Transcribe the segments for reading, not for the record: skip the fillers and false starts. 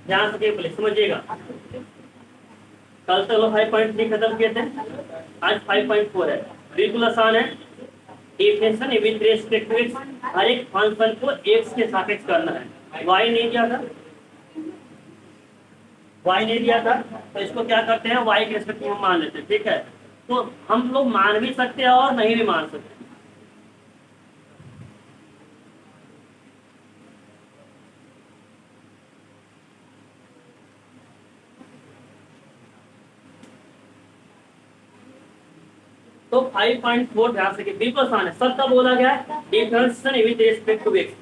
ध्यान से केवल समझिएगा। कल तक लोग 5.3 खत्म किए थे, आज 5.4 है। बिल्कुल आसान है। Differentiation with respect to X, हर एक फंक्शन को एक्स के सापेक्ष करना है। वाई नहीं दिया था, वाई नहीं दिया था, तो इसको क्या करते हैं, वाई के रिस्पेक्ट में मान लेते हैं। ठीक है, तो हम लोग मान भी सकते हैं और नहीं भी मान सकते। तो 5.4 ध्यान से, बिल्कुल आसान है, सबका बोला गया है differentiation with respect to x,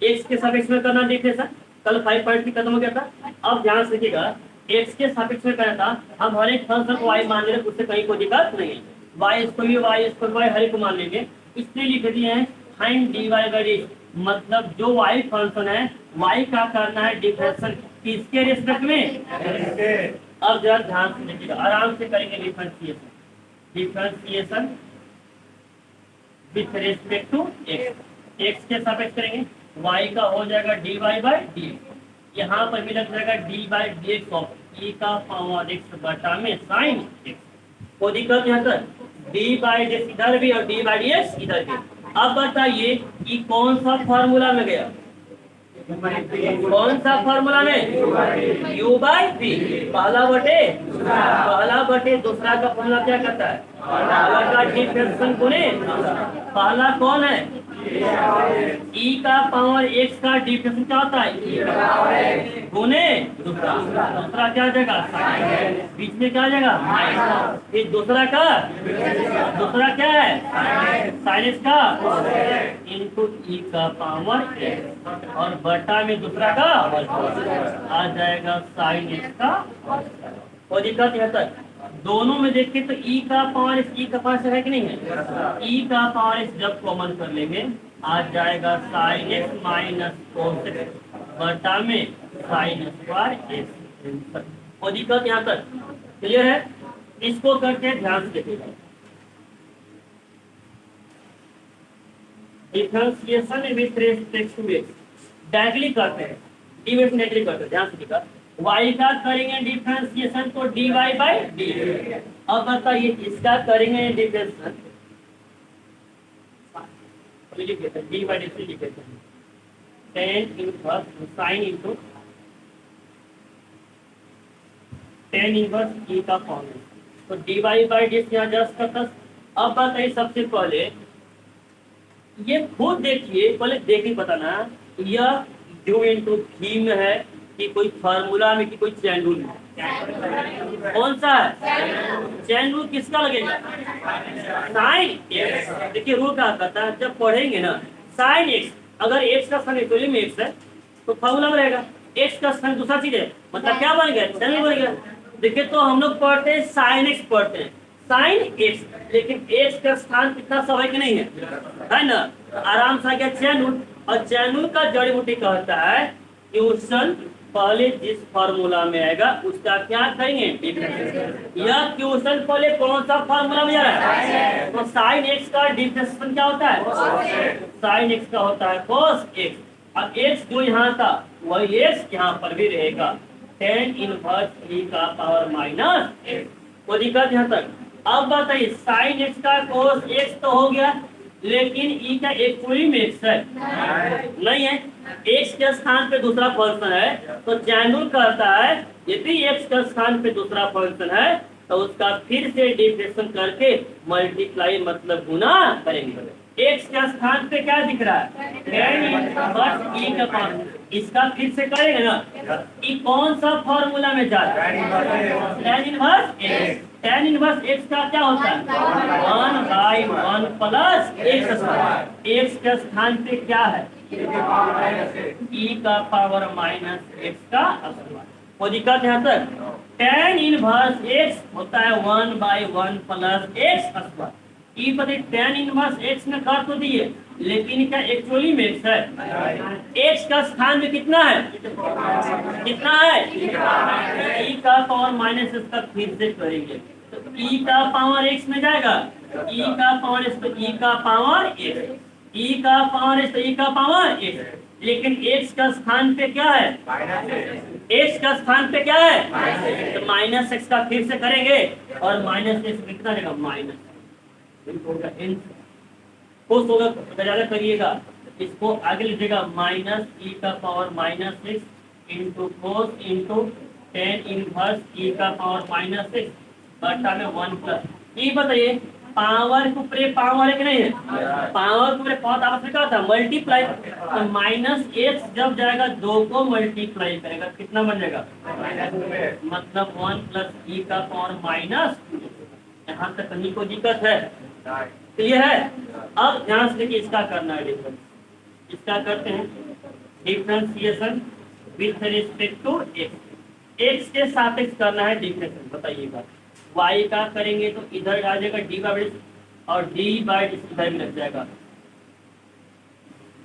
x के सापेक्ष में करना डिफरेंशिएशन। कल 5.3 खत्म हो गया था। अब ध्यान से देखिएगा, एक्स के सापेक्ष में करना था, हम हर एक फंक्शन को y मान ले, उससे कहीं कोई दिक्कत नहीं है। y स्क्वायर y हर एक को मान लेंगे, इसलिए लिख दिए हैं sin dy बाई डी, मतलब जो y फंक्शन है y का करना है डिफरेंशिएशन किसके रिस्पेक्ट में। अब जरा ध्यान से देखिएगा, आराम से करेंगे differentiation, differentiation with respect to x, x के सापेक्ष करेंगे, y का हो जाएगा dy बाई डी, यहाँ पर भी लग जाएगा D by D X of E का पावर एक्स बटा में साइन एक्स। कोई दिक्कत यहाँ तक, डी बाई डी एक्स इधर भी और डी बाई डी एक्स इधर भी। अब बताइए कि कौन सा फॉर्मूला में गया, कौन सा फॉर्मूला में, u बाई पी, पहला बटे दूसरा का फॉर्मूला क्या कहता है, पहला का डिफरेंशिएशन गुने, पहला कौन है e का पावर x का डिफरेंशिएशन क्या होता है, गुने दूसरा, दूसरा क्या आ जाएगा साइन, बीच में क्या आ जाएगा माइनस, फिर दूसरा क्या है साइन x का इनटू e का पावर x, और बटा में दूसरा का आ जाएगा साइन x का। कोई दिक्कत यहाँ तक, दोनों में देखिए तो e का पावर है कि नहीं है, e का पावर जब कॉमन कर लेंगे आ जाएगा sine x minus cos x बटा में साइन स्क्वायर x। कोई दिक्कत यहाँ तक क्लियर है। इसको करके ध्यान से देखिएगा, differentiation with respect to x directly करते हैं, डिविजन डायरेक्टली करते हैं। ध्यान से देखिएगा, y का करेंगे डिफरेंशिएशन तो dy बाई डी। अब बताइए इसका करेंगे डिफरेंशिएशन, डी बाई डी लिख देते हैं, tan inverse sin into tan inverse e का फॉर्म, तो dy बाई डी यहाँ जस्ट करता। अब बताइए सबसे पहले ये खुद देखिए, पहले देखिए बताना यह u इनटू v में है कि कोई फार्मूला में कि कोई चैन रूल में, कौन सा है चैन रूल, किसका लगेगा साइन एक्स। देखिए रूल क्या कहता है, जब पढ़ेंगे ना साइन एक्स, अगर एक्स का स्थान एक्चुअली में एक्स है तो फार्मूला में रहेगा, एक्स का स्थान दूसरा चीज है, मतलब क्या बन गया चैन रूल बन गया। देखिए तो हम लोग पढ़ते हैं साइन एक्स, पढ़ते हैं साइन एक्स, लेकिन एक्स का स्थान कितना सब है कि नहीं है ना, आराम से आ गया चैन रूल। और चैन रूल का जड़ी बूटी कहता है क्वेश्चन पहले जिस फार्मूला में आएगा उसका क्या करेंगे डिफरेंशिएशन। यह क्वेश्चन पहले कौन सा फार्मूला में जा रहा है, तो साइन एक्स का डिफरेंशिएशन क्या होता है, साइन एक्स का होता है कोस एक्स, और एक्स जो यहाँ था वही एक्स यहाँ पर भी रहेगा, tan इनवर्स e का पावर माइनस एक्स। कोई दिक्कत यहाँ तक। अब बताइए साइन एक्स का कोस एक्स तो हो गया, लेकिन ई का एक्चुअली में एक्स है नहीं है, एक्स के स्थान पे दूसरा फंक्शन है, तो चैन रूल कहता है यदि एक्स के स्थान पे दूसरा फंक्शन है तो उसका फिर से डिफरेंशिएशन करके मल्टीप्लाई मतलब गुना करेंगे। एक्स के स्थान पे क्या दिख रहा है tan इनवर्स e का पावर, इसका फिर से करेंगे ना, ये कौन सा फॉर्मूला में जाता है tan inverse x. tan inverse x का क्या होता है 1 by 1 plus x square, x के स्थान पे क्या है e का पावर माइनस x का स्क्वायर। कोई दिक्कत यहाँ तक, tan इनवर्स x होता है 1 बाई 1 प्लस x स्क्वायर, ई पति tan इनवर्स x में कर तो दिए, लेकिन क्या एक्चुअली में x है, x का स्थान में कितना है e का पावर माइनस इसका फिर से करेंगे तो e का पावर x में जाएगा, e का पावर x तो e का पावर x, e का पावर x तो e का पावर x, लेकिन x का स्थान पे क्या है एक्स का स्थान पे क्या है, तो माइनस एक्स का फिर से करेंगे और माइनस एक्स कितना रहेगा, माइनस कोस होगा, ज्यादा करिएगा इसको आगे लिखिएगा माइनस ई का power minus six into cos into tan inverse ई का पावर माइनस सिक्स बटा में वन प्लस। ये बताइए पावर के ऊपर पावर है कि नहीं है, पावर के ऊपर पावर आपस में क्या होता है, मल्टीप्लाई। तो माइनस एक्स जब जाएगा दो को मल्टीप्लाई करेगा कितना बन जाएगा, मतलब वन प्लस ई का पावर माइनस। यहाँ तक कहीं को दिक्कत है, क्लियर है। अब ध्यान से देखिए इसका करना है डिफरेंस, इसका करते हैं differentiation with respect to x, x के सापेक्ष करना है डिफरेंशिएशन। बताइएगा y का करेंगे तो इधर आ जाएगा डी बाई और डी बाई इधर भी लग जाएगा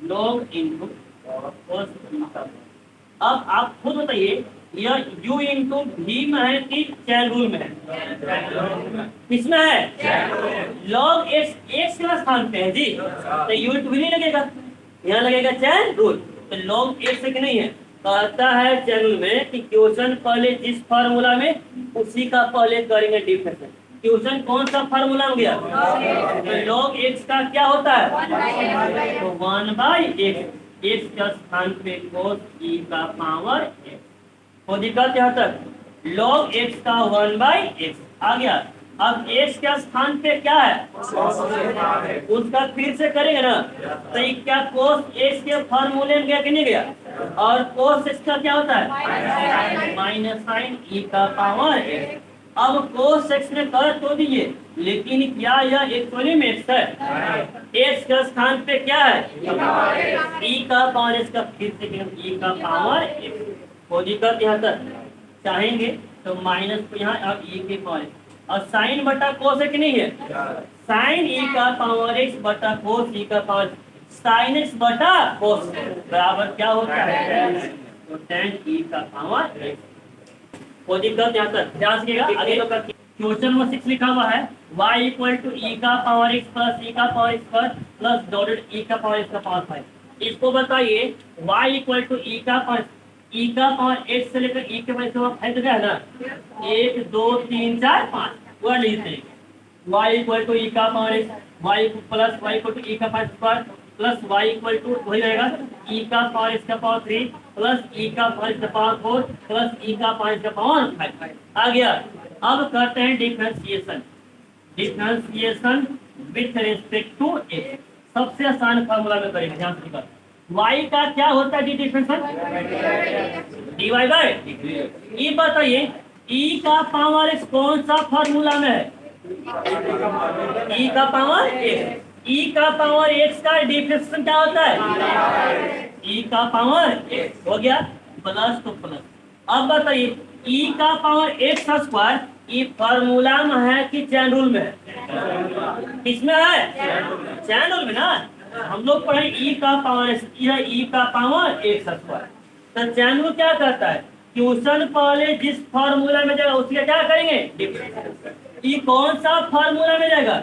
log इंटू cos थीटा। अब आप खुद बताइए यह u इंटू भी में है कि चैन रूल में है, किसमें है, log x x के स्थान पे है जी, तो u इंटू भी नहीं लगेगा, यहाँ लगेगा चैन रूल। तो log x एक नहीं है, कहता है चैन रूल में कि क्वेश्चन पहले जिस फार्मूला में उसी का पहले करेंगे डिफरेंस। क्वेश्चन कौन सा फार्मूला हो गया, तो log x का क्या होता है, तो 1/x, x के स्थान पे cos e का पावर x। तो दिक्कत यहाँ तक log x का 1/x आ गया। अब x के स्थान पे क्या है, उसका फिर से करेंगे ना, तो ये क्या cos x के फार्मूले में गया कि नहीं गया, और cos x का क्या होता है माइनस साइन e का पावर x। अब cos x में कर तो दिए, लेकिन क्या यह एक्चुअली में x है, x के स्थान पे क्या है e का पावर x का फिर से e का पावर x। कोई दिक्कत यहाँ तक, चाहेंगे तो माइनस को यहाँ अब e के पावर, और साइन बटा कोस है कि नहीं है, साइन ई का पावर एक्स बटा कोस ई का पावर साइन एक्स बटा कोस बराबर क्या होता है, तो टेन ई का पावर एक्स। कोई दिक्कत यहाँ तक, ध्यान रखिएगा। आगे लोग क्वेश्चन नंबर 6 लिखा हुआ है y इक्वल टू ई का पावर एक्स प्लस ई का पावर एक्स पर प्लस डॉटेड ई का पावर एक्स का पावर 5। इसको बताइए y इक्वल टू ई का पावर ई का पावर एक्स से लेकर ई के पावर 5 है ना, 1 2 3 4 5 वह नहीं थे। y इक्वल टू ई का power X y plus y equal to E का power square plus y equal to वही रहेगा e का पावर एक्स का पावर 3 प्लस e का पावर एक्स का पावर 4 प्लस e का पावर एक्स का पावर 5 आ गया। अब करते हैं differentiation, differentiation with respect to X. सबसे आसान फार्मूला में करेंगे, ध्यान से y का क्या होता है डिफरेंशिएशन, dy बाय ये बताइए e का पावर एक्स कौन सा फार्मूला में है, e का पावर x, e का पावर x का डिफरेंशिएशन क्या होता है e का पावर x हो गया प्लस तो प्लस। अब बताइए e का पावर x स्क्वायर ये फार्मूला में है कि चैन रूल में है, किसमें है, चैन रूल में ना। हम लोग पढ़े e का पावर x, यह e का पावर x स्क्वायर। तो चैन रूल क्या कहता है, क्वेश्चन पहले जिस फार्मूला में जाएगा उसका क्या करेंगे, ई कौन सा फार्मूला में जाएगा,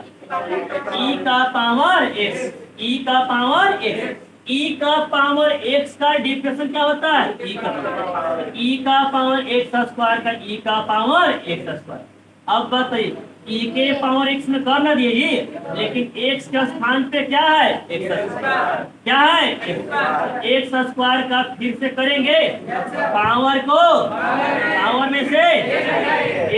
ई का पावर एक्स, ई का पावर एक्स, ई का पावर एक्स का डिफरेंशिएशन क्या होता है, ई का पावर एक्स स्क्वायर का ई का पावर एक्स स्क्वायर। अब बताइए ई के पावर एक्स में कर ना दिए, लेकिन एक्स के स्थान पे क्या है, एक्स क्या है, एक्स स्क्वायर का फिर से करेंगे पावर को, पावर में से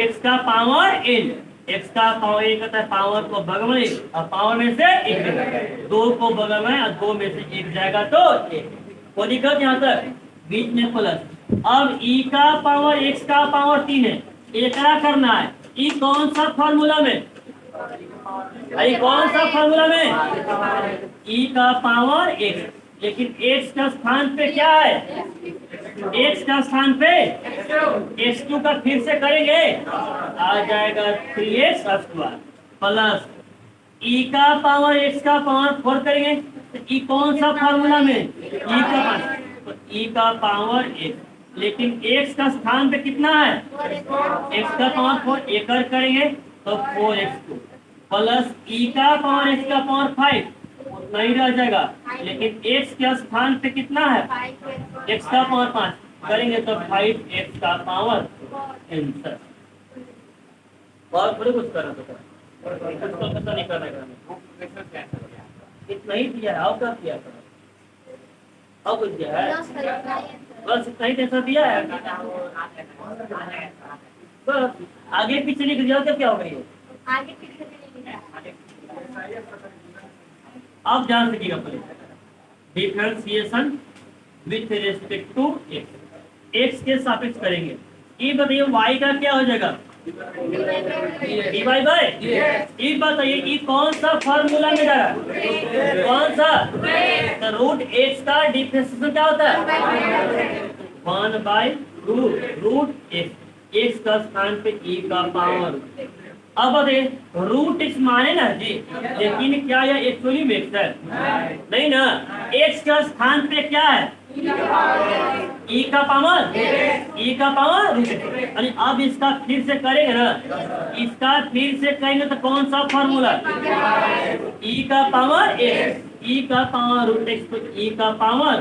एक्स का पावर एन, एक्स का पावर एक होता है पावर को बगल में और पावर में से एक, दो को बगल में और दो में से एक जाएगा तो एक। कोई दिक्कत यहाँ तक, बीच में प्लस। अब ई का पावर एक्स का पावर 3 है, एक करना है ई कौन सा फार्मूला में, अरे कौन सा फार्मूला में, ई का पावर एक्स, लेकिन एक्स का स्थान पे क्या है, एक्स का स्थान पे x2 का फिर से करेंगे आ जाएगा 3x स्क्वायर प्लस ई का पावर x का पावर 4 करेंगे तो ई कौन सा फार्मूला में, ई का पावर, तो ई का पावर x, लेकिन x का स्थान पे कितना है, x का पावर 4 एक करेंगे तो 4x2 प्लस ई का पावर x का पावर 5 नहीं रह जाएगा, लेकिन x के स्थान पे कितना है, x का पावर 5 करेंगे तो 5x का पावर आंसर। और थोड़ी कुछ करना तो कुछ तो पता नहीं करना है, इतना ही दिया है और क्या किया था, और कुछ दिया है, बस इतना ही आंसर दिया है, बस आगे पीछे लिख दिया तो क्या हो गई, आगे पीछे आप ध्यान रखिएगा पहले differentiation with respect to x, x के सापेक्ष करेंगे। ये बताइए y का क्या हो जाएगा, dy बाय, ये बताइए ये कौन सा फार्मूला में जा रहा है, कौन सा, तो रूट एक्स का डिफरेंशिएशन क्या होता है 1 बाय रूट एक्स, एक्स का स्थान पे e का पावर। अब बताइए रूट एक्स माने ना जी, लेकिन क्या यह एक्चुअली में एक्स है, नहीं ना, एक्स का स्थान पे क्या है ई का पावर, ई का पावर रूट एक्स। अरे अब इसका फिर से करेंगे ना, इसका फिर से करेंगे तो कौन सा फॉर्मूला, ई का पावर एक्स, ई का पावर रूट एक्स तो ई का पावर।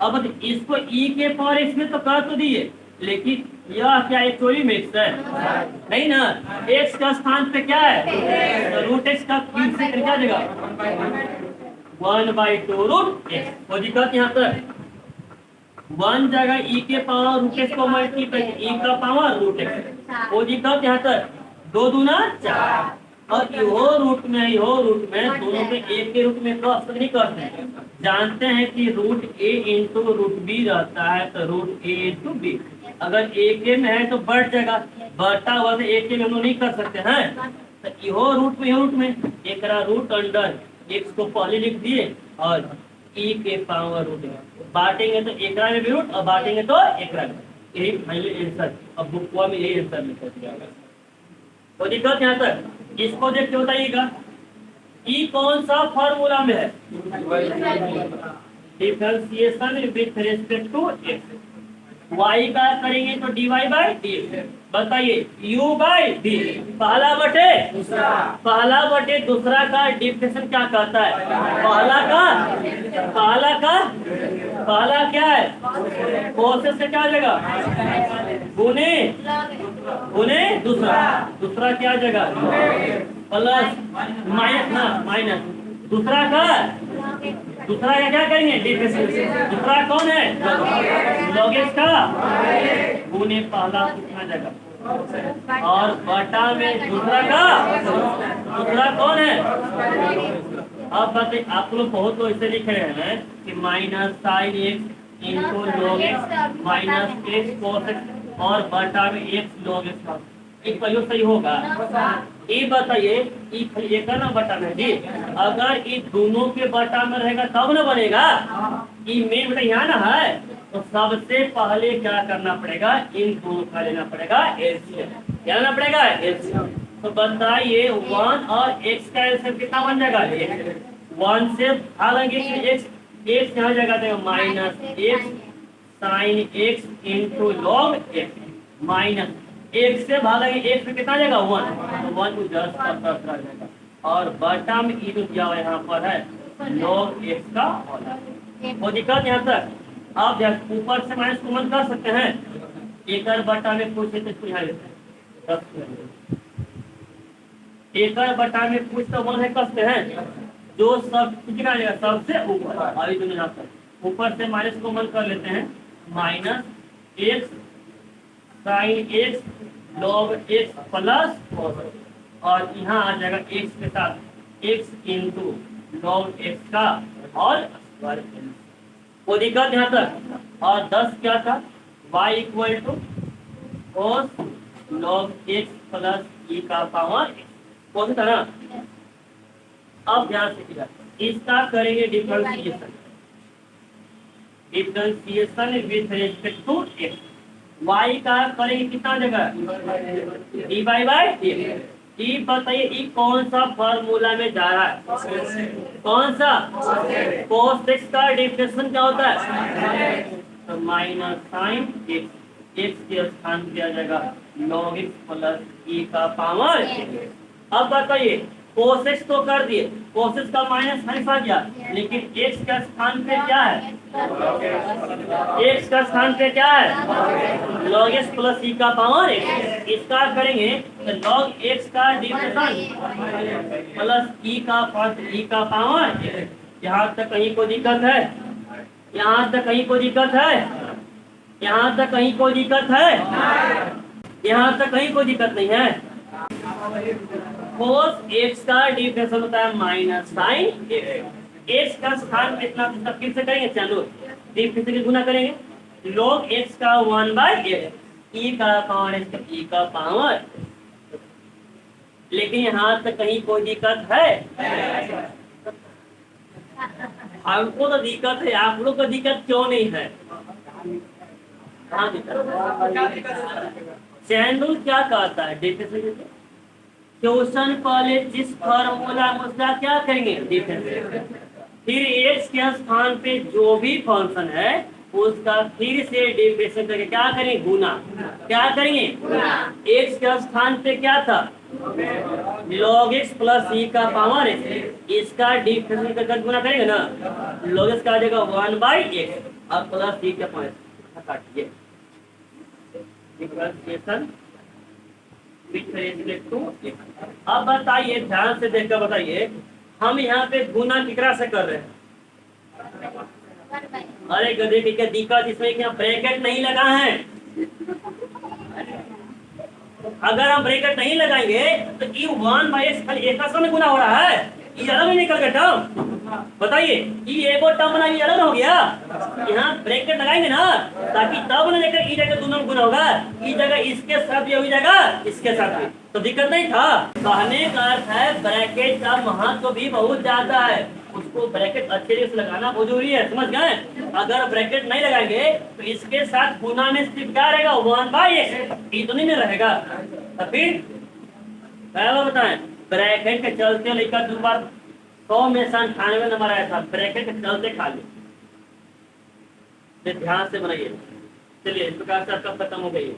अब इसको ई के पावर एक्स में तो कर तो दिए, लेकिन यह क्या एक्चुअली में एक्स है, नहीं ना, एक्स का स्थान पे क्या है तो रूट एक्स का फिर से क्या देगा 1/2 रूट एक्स। और दिक्कत यहाँ पर 1 जगह ई के पावर रूट एक्स को मल्टीप्लाई ई का पावर रूट एक्स, वो दिक्कत यहाँ तक 2 दूना 4, और यो रूट में दोनों पे एक के रूट में क्रॉस नहीं करते, जानते हैं कि रूट ए इंटू रूट बी रहता है, तो रूट ए इंटू बी अगर एक के में है तो बढ़ जाएगा, बढ़ता हुआ तो एक के में हम लोग नहीं कर सकते हैं, तो यो रूट में एक रूट अंडर एक्स को पहले लिख दिए और ई के पावर रूट बांटेंगे तो एक में भी रूट और बांटेंगे तो एक में, यही फाइनल आंसर। अब बुकवा में यही आंसर लिखा जाएगा। तो दिक्कत यहाँ तक इसको देख के बताइएगा ई कौन सा फॉर्मूला में है, differentiation with respect to x, y का करेंगे तो dy बाई डी, बताइए u बाई डी, पहला बटे दूसरा का डिफरेंशिएशन क्या कहता है, पहला क्या है कोसेस से क्या आ जाएगा गुने दूसरा क्या आ जाएगा प्लस माइनस दूसरा का क्या करेंगे डिफरेंशिएशन, दूसरा कौन है log x का गुने पहला कितना जगह, और बटा में दूसरा कौन है। अब बताइए आप लोग बहुत लोग इसे लिख रहे हैं कि minus sine x into log x minus x cos x और बटा में एक्स लॉग एक्स, एक पहले सही होगा। ये बताइए ये का ना बटा में जी, अगर ये दोनों के बटा में रहेगा तब ना बनेगा, ये मेन बेटा यहाँ ना है, तो सबसे पहले क्या करना पड़ेगा इन दोनों का लेना पड़ेगा एलसीएम, क्या लेना पड़ेगा एलसीएम। तो बताइए 1 और x का एलसीएम कितना बन जाएगा 1 से भागेंगे x यहाँ जाएगा minus x sine x into log x minus एक से भागेंगे एक से कितना जाएगा 1, तो 1 को 10 का 10 रह जाएगा, और बटा में ई जो दिया यहाँ पर है log x का होल। वो दिक्कत यहाँ तक आप ऊपर से माइनस कॉमन कर सकते हैं, एक बटा में पूछे तो यहाँ एक बटा में पूछ तो 1 है कसते हैं जो सब कितना जाएगा सबसे ऊपर, अभी तुम यहाँ पर ऊपर से माइनस कॉमन कर लेते हैं, minus x sine x log X plus, और यहाँ आ जाएगा एक्स के साथ एक्स इंटू लॉग एक्स का और वो दिक्कत यहाँ तक। और 10 क्या था y equal to cos log X plus E का पावर कौन सा ना। अब ध्यान से इसका करेंगे differentiation with respect to x, y का करेंगे कितना जगह डी बाई बाई ई, बताइए ई कौन सा फॉर्मूला में जा रहा है, कौन सा cos x का डिफरेंशिएशन क्या होता है तो माइनस साइन x, x के स्थान पे आ जाएगा log x प्लस e का पावर। अब बताइए कोसेक्स तो कर दिए, कोसेक्स का माइनस हमेशा गया, लेकिन एक्स का स्थान पे क्या है? एक्स का स्थान पे क्या है? लॉग एक्स प्लस ई का पावर एक्स। इसका करेंगे तो लॉग एक्स का डिविजन प्लस ई का पावर। यहाँ तक कहीं कोई दिक्कत है? यहाँ तक कहीं कोई दिक्कत है? यहाँ तक कहीं कोई दिक्कत है? यहाँ तक कहीं कोई दिक्कत नहीं है। कोस एक्स का डिफरेंशियल होता है माइनस साइन एक्स का स्थान पे इतना फिर से करेंगे, चलो डिफरेंशियल गुना करेंगे, log x का 1/x e का पावर x का e का पावर। लेकिन यहाँ तक कहीं कोई दिक्कत है? हमको तो दिक्कत है, आप लोग को दिक्कत क्यों नहीं है? हाँ चैन रूल क्या कहता है? डिफरेंशियल क्वेश्चन पहले जिस फॉर्मूला उसका क्या करेंगे? डिफरेंशियल। फिर एक्स के स्थान पे जो भी फंक्शन है उसका फिर से डिफरेंशियल करके क्या करेंगे? गुना। क्या करेंगे? एक्स के स्थान पे क्या था? log x प्लस ई का पावर x। इसका डिफरेंशियल करके गुना करेंगे ना, log x का आ जाएगा 1/x और प्लस ई का पावर काटिए डिफरेंशिएशन। अब बताइए, ध्यान से देखकर बताइए, हम यहाँ पे गुना किकरा से कर रहे हैं? अरे गधे की क्या दिक्कत इसमें कि ब्रैकेट नहीं लगा है। अगर हम ब्रैकेट नहीं लगाएंगे तो ये 1/x खाली एक में गुना हो रहा है, ये अलग नहीं निकल गया टर्म। बताइए, ये एक और टर्म बना, ये अलग हो गया। यहाँ ब्रैकेट लगाएंगे ना ताकि तब ना लेकर ई जगह दोनों में गुना होगा, ई जगह इसके साथ भी हो जाएगा, इसके साथ भी, तो दिक्कत नहीं था। कहने का अर्थ है ब्रैकेट का महत्व भी बहुत ज्यादा है, उसको ब्रैकेट अच्छे से लगाना बहुत जरूरी है, समझ गए? अगर ब्रैकेट नहीं लगाएंगे तो इसके साथ गुना में सिर्फ क्या रहेगा? 1/x, ये तो नहीं रहेगा। तो फिर बताएं, ब्रैकेट के चलते लेकर 2 बार 100 में 98 नंबर आया था, ब्रैकेट के चलते खाली। ध्यान से बनाइए। चलिए, इस प्रकार से आपका खत्म हो गई है।